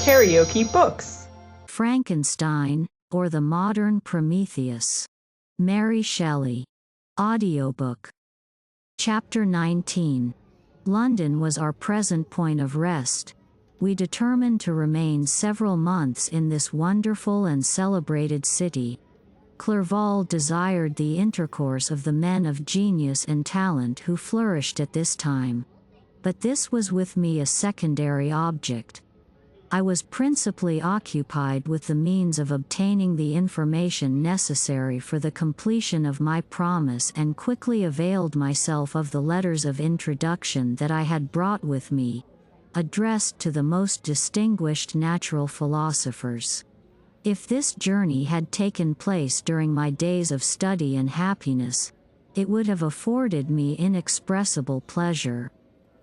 KaraokeBooks. Frankenstein, or the Modern Prometheus. Mary Shelley. Audiobook. Chapter 19. London was our present point of rest. We determined to remain several months in this wonderful and celebrated city. Clerval desired the intercourse of the men of genius and talent who flourished at this time. But this was with me a secondary object. I was principally occupied with the means of obtaining the information necessary for the completion of my promise, and quickly availed myself of the letters of introduction that I had brought with me, addressed to the most distinguished natural philosophers. If this journey had taken place during my days of study and happiness, it would have afforded me inexpressible pleasure.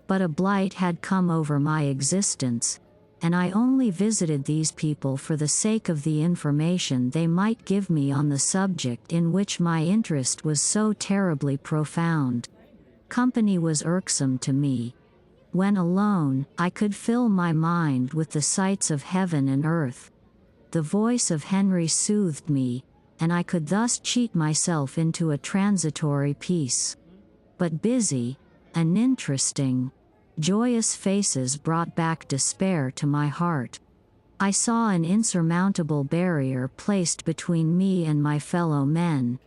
But a blight had come over my existence, and I only visited these people for the sake of the information they might give me on the subject in which my interest was so terribly profound. Company was irksome to me. When alone, I could fill my mind with the sights of heaven and earth. The voice of Henry soothed me, and I could thus cheat myself into a transitory peace. But busy, uninteresting, joyous faces brought back despair to my heart. I saw an insurmountable barrier placed between me and my fellow men.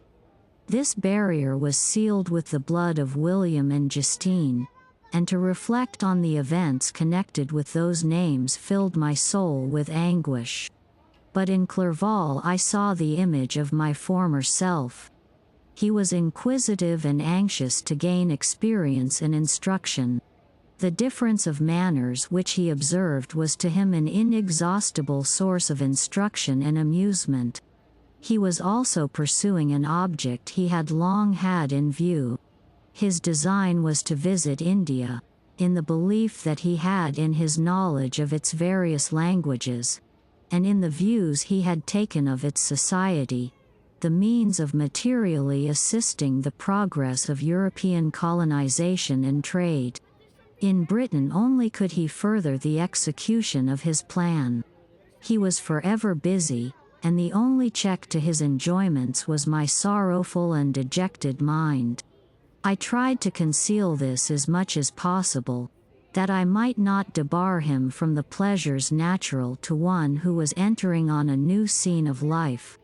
This barrier was sealed with the blood of William and Justine, and to reflect on the events connected with those names filled my soul with anguish. But in Clerval I saw the image of my former self. He was inquisitive and anxious to gain experience and instruction. The difference of manners which he observed was to him an inexhaustible source of instruction and amusement. He was also pursuing an object he had long had in view. His design was to visit India, in the belief that he had in his knowledge of its various languages, and in the views he had taken of its society, the means of materially assisting the progress of European colonization and trade. In Britain only could he further the execution of his plan. He was forever busy, and the only check to his enjoyments was my sorrowful and dejected mind. I tried to conceal this as much as possible, that I might not debar him from the pleasures natural to one who was entering on a new scene of life,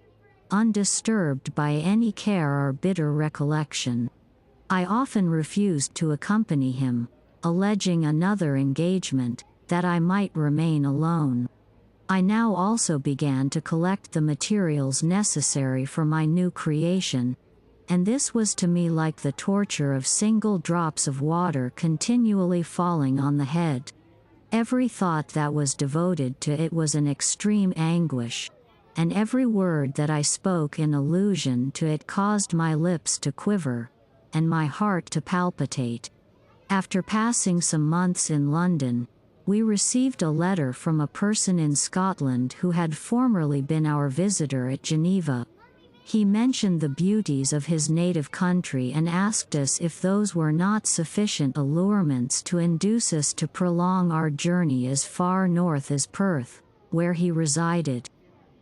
undisturbed by any care or bitter recollection. I often refused to accompany him, alleging another engagement, that I might remain alone. I now also began to collect the materials necessary for my new creation, and this was to me like the torture of single drops of water continually falling on the head. Every thought that was devoted to it was an extreme anguish, and every word that I spoke in allusion to it caused my lips to quiver, and my heart to palpitate. After passing some months in London, we received a letter from a person in Scotland who had formerly been our visitor at Geneva. He mentioned the beauties of his native country and asked us if those were not sufficient allurements to induce us to prolong our journey as far north as Perth, where he resided.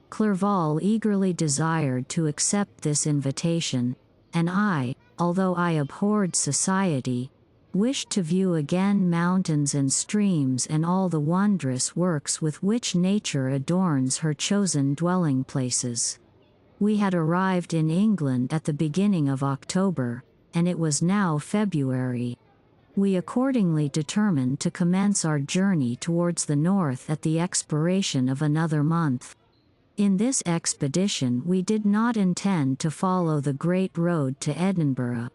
Clerval eagerly desired to accept this invitation, and I, although I abhorred society, wished to view again mountains and streams and all the wondrous works with which nature adorns her chosen dwelling places. We had arrived in England at the beginning of October, and it was now February. We accordingly determined to commence our journey towards the north at the expiration of another month. In this expedition we did not intend to follow the great road to Edinburgh,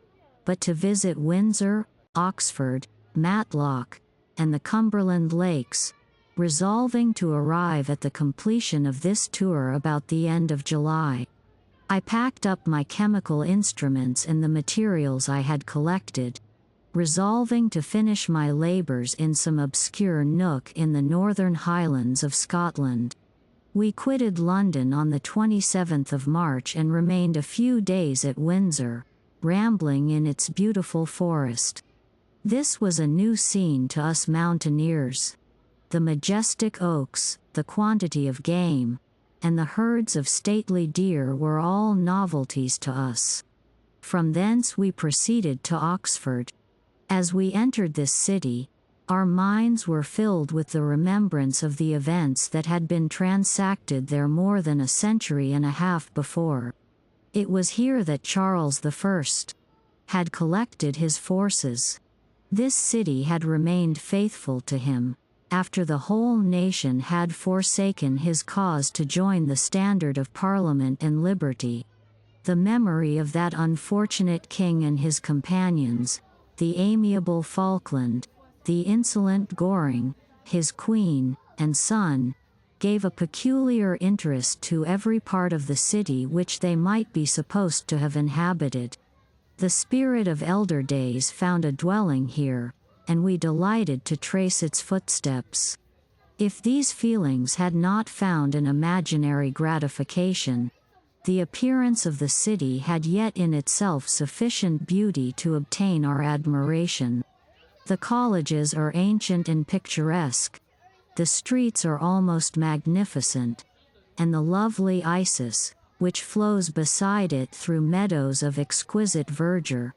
but to visit Windsor, Oxford, Matlock, and the Cumberland Lakes, resolving to arrive at the completion of this tour about the end of July. I packed up my chemical instruments and the materials I had collected, resolving to finish my labors in some obscure nook in the northern highlands of Scotland. We quitted London on the 27th of March and remained a few days at Windsor, rambling in its beautiful forest. This was a new scene to us mountaineers. The majestic oaks, the quantity of game, and the herds of stately deer were all novelties to us. From thence we proceeded to Oxford. As we entered this city, our minds were filled with the remembrance of the events that had been transacted there more than a century and a half before. It was here that Charles I had collected his forces. This city had remained faithful to him, after the whole nation had forsaken his cause to join the standard of Parliament and liberty. The memory of that unfortunate king and his companions, the amiable Falkland, the insolent Goring, his queen, and son, gave a peculiar interest to every part of the city which they might be supposed to have inhabited. The spirit of elder days found a dwelling here, and we delighted to trace its footsteps. If these feelings had not found an imaginary gratification, the appearance of the city had yet in itself sufficient beauty to obtain our admiration. The colleges are ancient and picturesque, the streets are almost magnificent, and the lovely Isis, which flows beside it through meadows of exquisite verdure,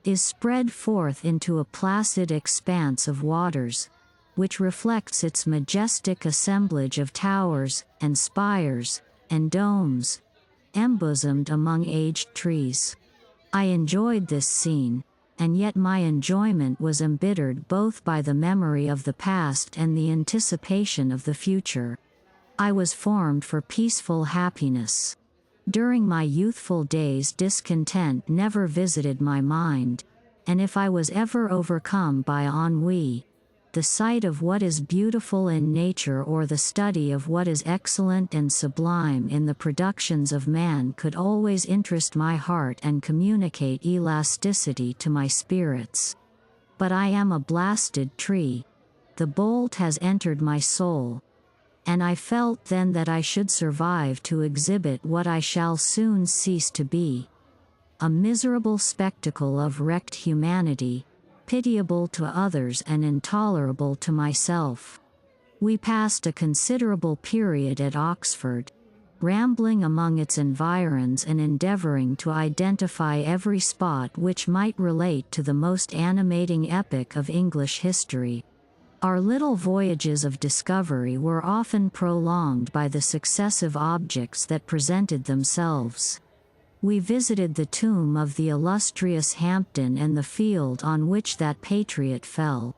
is spread forth into a placid expanse of waters, which reflects its majestic assemblage of towers, and spires, and domes, embosomed among aged trees. I enjoyed this scene, and yet my enjoyment was embittered both by the memory of the past and the anticipation of the future. I was formed for peaceful happiness. During my youthful days discontent never visited my mind, and if I was ever overcome by ennui, the sight of what is beautiful in nature or the study of what is excellent and sublime in the productions of man could always interest my heart and communicate elasticity to my spirits. But I am a blasted tree. The bolt has entered my soul, and I felt then that I should survive to exhibit what I shall soon cease to be. A miserable spectacle of wrecked humanity, pitiable to others and intolerable to myself. We passed a considerable period at Oxford, rambling among its environs and endeavoring to identify every spot which might relate to the most animating epoch of English history. Our little voyages of discovery were often prolonged by the successive objects that presented themselves. We visited the tomb of the illustrious Hampden and the field on which that patriot fell.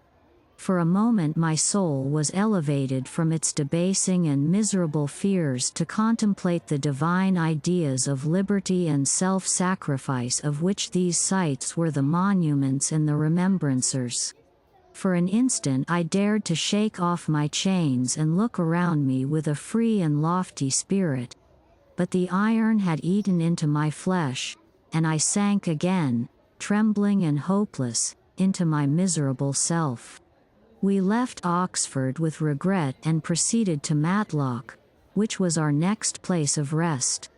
For a moment my soul was elevated from its debasing and miserable fears to contemplate the divine ideas of liberty and self-sacrifice of which these sites were the monuments and the remembrancers. For an instant I dared to shake off my chains and look around me with a free and lofty spirit. But the iron had eaten into my flesh, and I sank again, trembling and hopeless, into my miserable self. We left Oxford with regret and proceeded to Matlock, which was our next place of rest.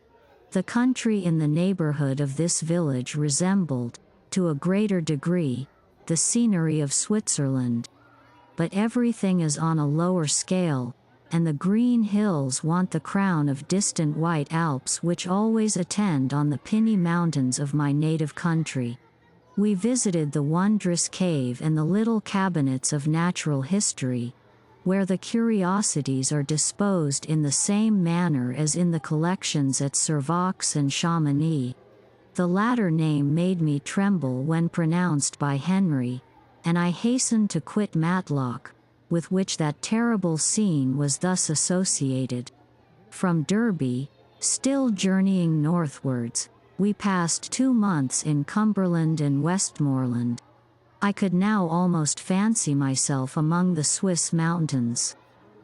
The country in the neighborhood of this village resembled, to a greater degree, the scenery of Switzerland. But everything is on a lower scale, and the green hills want the crown of distant white Alps which always attend on the pinny mountains of my native country. We visited the wondrous cave and the little cabinets of natural history, where the curiosities are disposed in the same manner as in the collections at Servox and Chamonix. The latter name made me tremble when pronounced by Henry, and I hastened to quit Matlock, with which that terrible scene was thus associated. From Derby, still journeying northwards, we passed 2 months in Cumberland and Westmoreland. I could now almost fancy myself among the Swiss mountains.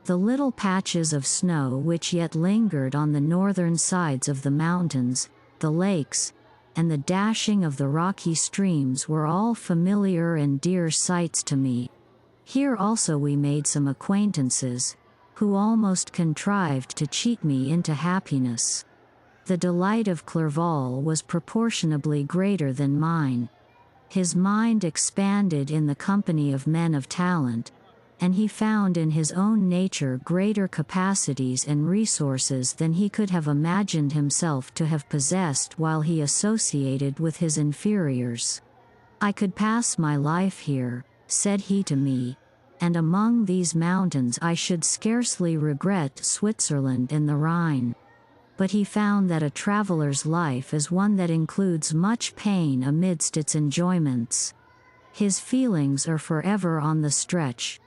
The little patches of snow which yet lingered on the northern sides of the mountains, the lakes, and the dashing of the rocky streams were all familiar and dear sights to me. Here also we made some acquaintances, who almost contrived to cheat me into happiness. The delight of Clerval was proportionably greater than mine. His mind expanded in the company of men of talent, and he found in his own nature greater capacities and resources than he could have imagined himself to have possessed while he associated with his inferiors. "I could pass my life here," said he to me, "and among these mountains I should scarcely regret Switzerland and the Rhine." But he found that a traveler's life is one that includes much pain amidst its enjoyments. His feelings are forever on the stretch,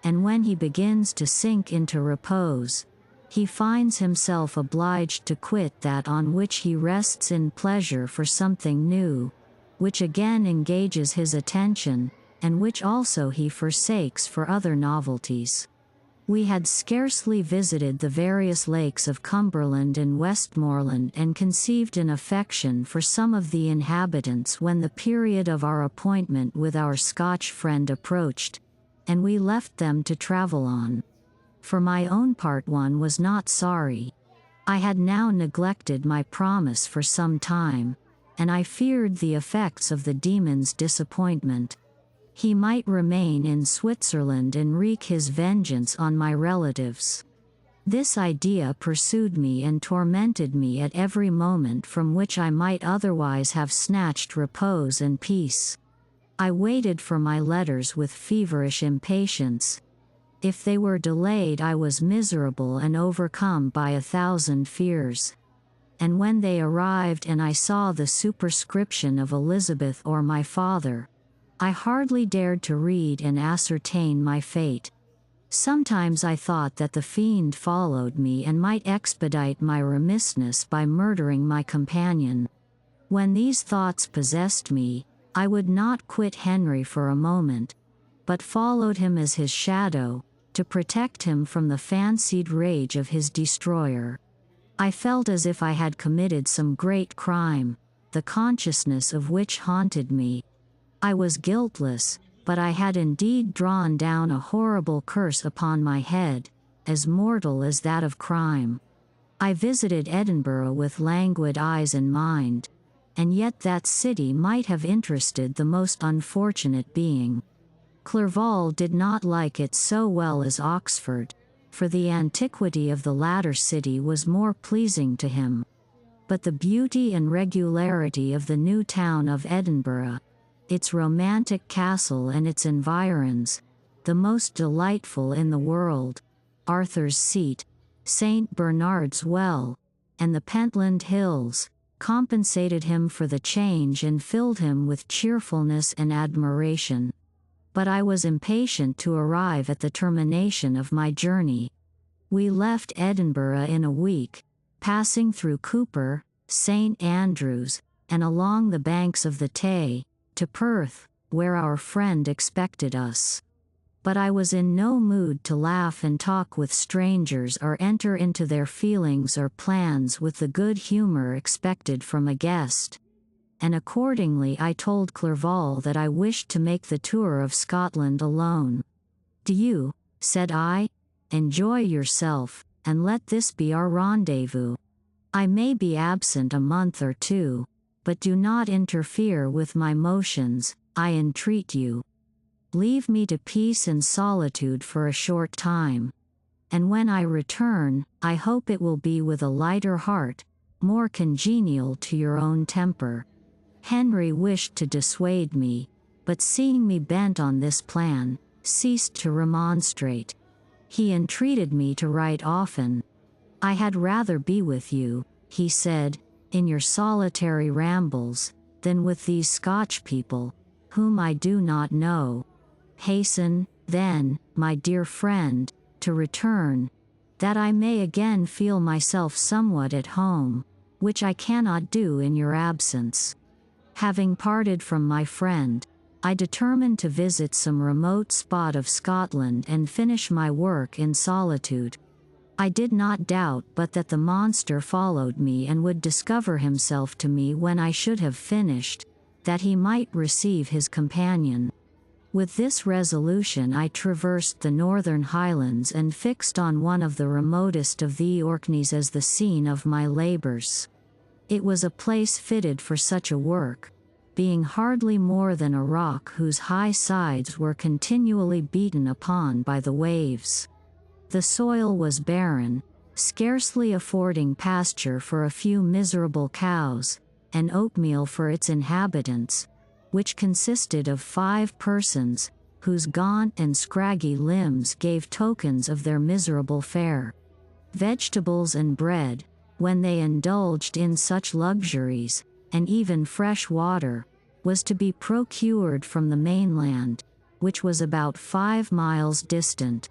and when he begins to sink into repose, he finds himself obliged to quit that on which he rests in pleasure for something new, which again engages his attention, and which also he forsakes for other novelties. We had scarcely visited the various lakes of Cumberland and Westmoreland and conceived an affection for some of the inhabitants when the period of our appointment with our Scotch friend approached, and we left them to travel on. For my own part, one was not sorry. I had now neglected my promise for some time, and I feared the effects of the demon's disappointment. He might remain in Switzerland and wreak his vengeance on my relatives. This idea pursued me and tormented me at every moment from which I might otherwise have snatched repose and peace. I waited for my letters with feverish impatience. If they were delayed, I was miserable and overcome by 1,000 fears. And when they arrived and I saw the superscription of Elizabeth or my father, I hardly dared to read and ascertain my fate. Sometimes I thought that the fiend followed me and might expedite my remissness by murdering my companion. When these thoughts possessed me, I would not quit Henry for a moment, but followed him as his shadow, to protect him from the fancied rage of his destroyer. I felt as if I had committed some great crime, the consciousness of which haunted me. I was guiltless, but I had indeed drawn down a horrible curse upon my head, as mortal as that of crime. I visited Edinburgh with languid eyes and mind, and yet that city might have interested the most unfortunate being. Clerval did not like it so well as Oxford, for the antiquity of the latter city was more pleasing to him. But the beauty and regularity of the new town of Edinburgh, its romantic castle and its environs, the most delightful in the world, Arthur's Seat, St. Bernard's Well, and the Pentland Hills, compensated him for the change and filled him with cheerfulness and admiration. But I was impatient to arrive at the termination of my journey. We left Edinburgh in a week, passing through Cooper, St. Andrews, and along the banks of the Tay, to Perth, where our friend expected us. But I was in no mood to laugh and talk with strangers or enter into their feelings or plans with the good humor expected from a guest. And accordingly I told Clerval that I wished to make the tour of Scotland alone. "Do you," said I, "enjoy yourself, and let this be our rendezvous. I may be absent a month or two, but do not interfere with my motions, I entreat you. Leave me to peace and solitude for a short time. And when I return, I hope it will be with a lighter heart, more congenial to your own temper." Henry wished to dissuade me, but seeing me bent on this plan, ceased to remonstrate. He entreated me to write often. "I had rather be with you," he said, "in your solitary rambles, than with these Scotch people, whom I do not know. Hasten, then, my dear friend, to return, that I may again feel myself somewhat at home, which I cannot do in your absence." Having parted from my friend, I determined to visit some remote spot of Scotland and finish my work in solitude. I did not doubt but that the monster followed me and would discover himself to me when I should have finished, that he might receive his companion. With this resolution I traversed the northern highlands and fixed on one of the remotest of the Orkneys as the scene of my labors. It was a place fitted for such a work. being hardly more than a rock whose high sides were continually beaten upon by the waves. The soil was barren, scarcely affording pasture for a few miserable cows, and oatmeal for its inhabitants, which consisted of 5 persons, whose gaunt and scraggy limbs gave tokens of their miserable fare. Vegetables and bread, when they indulged in such luxuries, and even fresh water, was to be procured from the mainland, which was about 5 miles distant.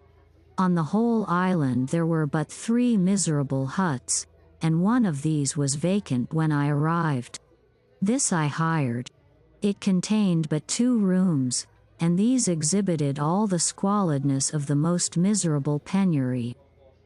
On the whole island there were but 3 miserable huts, and one of these was vacant when I arrived. This I hired. It contained but 2 rooms, and these exhibited all the squalidness of the most miserable penury.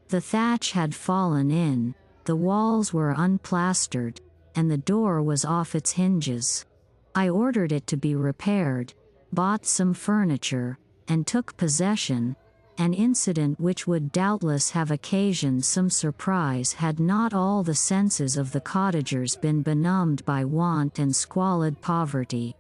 The thatch had fallen in, the walls were unplastered, and the door was off its hinges. I ordered it to be repaired, bought some furniture, and took possession, an incident which would doubtless have occasioned some surprise had not all the senses of the cottagers been benumbed by want and squalid poverty.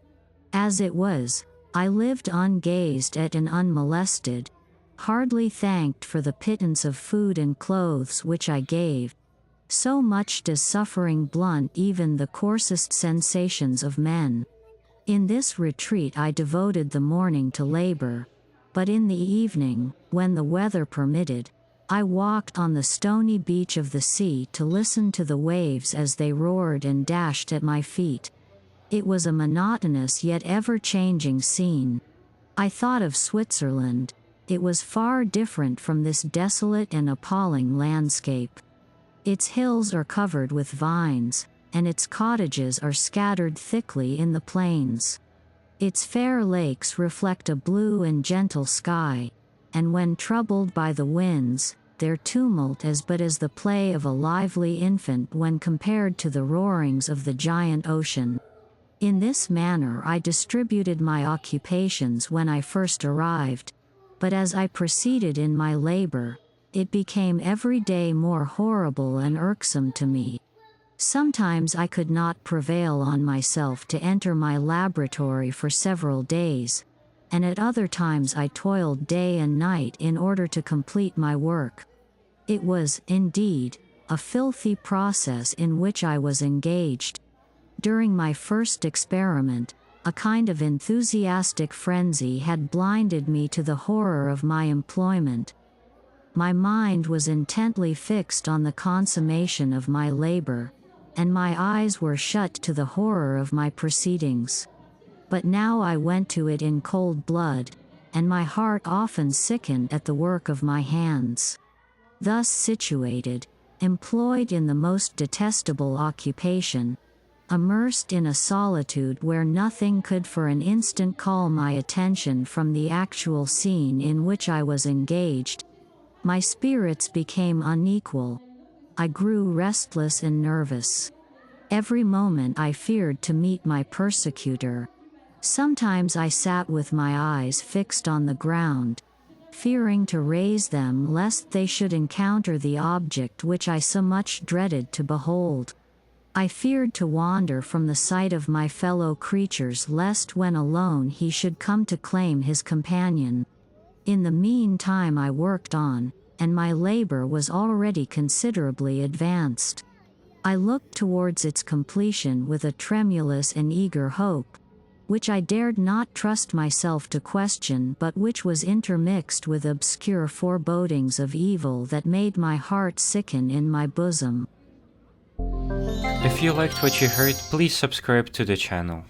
As it was, I lived ungazed at and unmolested, hardly thanked for the pittance of food and clothes which I gave. So much does suffering blunt even the coarsest sensations of men. In this retreat I devoted the morning to labor, but in the evening, when the weather permitted, I walked on the stony beach of the sea to listen to the waves as they roared and dashed at my feet. It was a monotonous yet ever-changing scene. I thought of Switzerland. It was far different from this desolate and appalling landscape. Its hills are covered with vines, and its cottages are scattered thickly in the plains. Its fair lakes reflect a blue and gentle sky, and when troubled by the winds, their tumult is but as the play of a lively infant when compared to the roarings of the giant ocean. In this manner I distributed my occupations when I first arrived, but as I proceeded in my labor, it became every day more horrible and irksome to me. Sometimes I could not prevail on myself to enter my laboratory for several days, and at other times I toiled day and night in order to complete my work. It was, indeed, a filthy process in which I was engaged. During my first experiment, a kind of enthusiastic frenzy had blinded me to the horror of my employment. My mind was intently fixed on the consummation of my labor, and my eyes were shut to the horror of my proceedings. But now I went to it in cold blood, and my heart often sickened at the work of my hands. Thus situated, employed in the most detestable occupation, immersed in a solitude where nothing could for an instant call my attention from the actual scene in which I was engaged, my spirits became unequal. I grew restless and nervous. Every moment I feared to meet my persecutor. Sometimes I sat with my eyes fixed on the ground, fearing to raise them lest they should encounter the object which I so much dreaded to behold. I feared to wander from the sight of my fellow creatures lest when alone he should come to claim his companion. In the meantime I worked on, and my labor was already considerably advanced. I looked towards its completion with a tremulous and eager hope, which I dared not trust myself to question but which was intermixed with obscure forebodings of evil that made my heart sicken in my bosom. If you liked what you heard, please subscribe to the channel.